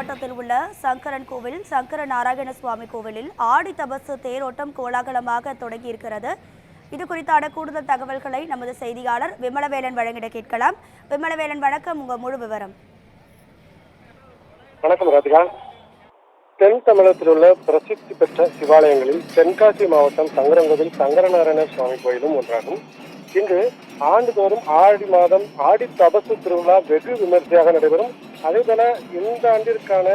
மாவட்டத்தில் உள்ள சங்கரன் கோவில் சங்கர நாராயண சுவாமி கோவிலில் ஆடி தபசு தேரோட்டம் கோலாகலமாக தொடங்கியிருக்கிறது. இது குறித்தான கூடுதல் தகவல்களை நமது செய்தியாளர் விமலவேலன் வழங்கிட கேட்கலாம். விமலவேலன், வணக்கம். உங்க முழு விவரம். வணக்கம் ராதிகா. தென் தமிழகத்தில் உள்ள பிரசித்தி பெற்ற சிவாலயங்களில் தென்காசி மாவட்டம் சங்கரங்கோவில் சங்கரநாராயண சுவாமி கோயிலும் ஒன்றாகும். இங்கு ஆண்டுதோறும் ஆடி மாதம் ஆடி தபசு திருவிழா வெகு விமர்சையாக நடைபெறும். அதே போல இந்த ஆண்டிற்கான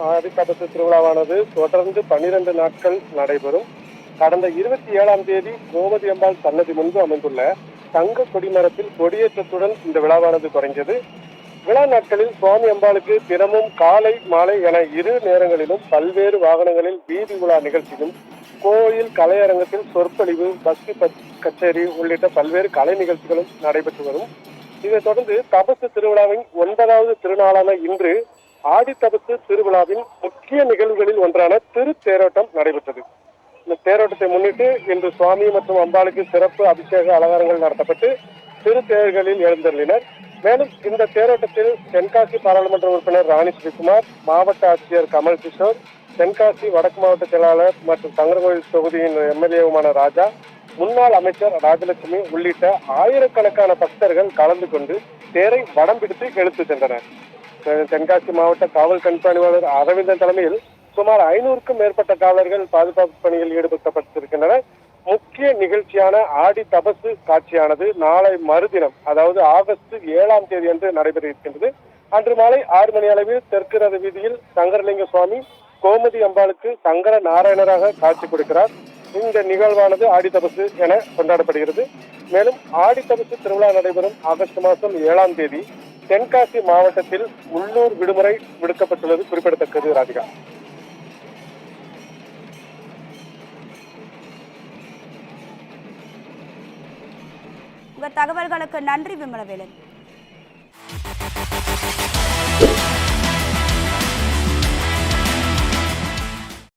ஆடி தபசு திருவிழாவானது தொடர்ந்து 12 நாட்கள் நடைபெறும். கடந்த 27ஆம் தேதி கோமதி அம்பாள் சன்னதி முன்பு அமைந்துள்ள தங்க கொடிமரத்தில் கொடியேற்றத்துடன் இந்த விழாவானது தொடங்கியது. விழா நாட்களில் சுவாமி அம்பாளுக்கு தினமும் காலை மாலை என 2 நேரங்களிலும் பல்வேறு வாகனங்களில் வீதி உலா நிகழ்ச்சியும், கோயில் கலையரங்கத்தில் சொற்பொழிவு, பக்தி கச்சேரி உள்ளிட்ட பல்வேறு கலை நிகழ்ச்சிகளும் நடைபெற்று வரும். இதைத் தொடர்ந்து தபசு திருவிழாவின் 9வது திருநாளான இன்று ஆடி தபசு திருவிழாவின் முக்கிய நிகழ்வுகளில் ஒன்றான திருத்தேரோட்டம் நடைபெற்றது. இந்த தேரோட்டத்தை முன்னிட்டு இன்று சுவாமி மற்றும் அம்பாளுக்கு சிறப்பு அபிஷேக அலங்காரங்கள் நடத்தப்பட்டு திருத்தேர்களில் எழுந்தருளினர். மேலும் இந்த தேரோட்டத்தில் தென்காசி பாராளுமன்ற உறுப்பினர் ராணி ஸ்ரீகுமார், மாவட்ட ஆட்சியர் கமல் கிஷோர், தென்காசி வடக்கு மாவட்ட செயலாளர் மற்றும் சங்கரகோவில் தொகுதியின் எம்எல்ஏவுமான ராஜா, முன்னாள் அமைச்சர் ராஜலட்சுமி உள்ளிட்ட ஆயிரக்கணக்கான பக்தர்கள் கலந்து கொண்டு தேரை வடம் பிடித்து இழுத்து சென்றனர். தென்காசி மாவட்ட காவல் கண்காணிப்பாளர் அரவிந்தன் தலைமையில் சுமார் 500க்கும் மேற்பட்ட காவலர்கள் பாதுகாப்பு பணியில் ஈடுபடுத்தப்பட்டிருக்கின்றனர். முக்கிய நிகழ்ச்சியான ஆடி தபசு காட்சியானது நாளை மறுதினம், அதாவது ஆகஸ்ட் 7ஆம் தேதி அன்று நடைபெற இருக்கின்றது. அன்று மாலை 6 மணி அளவில் தெற்கு ரத வீதியில் சங்கரலிங்க சுவாமி கோமதி அம்பாளுக்கு சங்கர நாராயணராக காட்சி கொடுக்கிறார். இந்த நிகழ்வானது ஆடி தபசு என கொண்டாடப்படுகிறது. மேலும் ஆடி தபசு திருவிழா நடைபெறும் ஆகஸ்ட் மாதம் 7ஆம் தேதி தென்காசி மாவட்டத்தில் உள்ளூர் விடுமுறை விடுக்கப்பட்டுள்ளது குறிப்பிடத்தக்கது. ராதிகா, உங்கள் தகவல்களுக்கு நன்றி விமலவேலன்.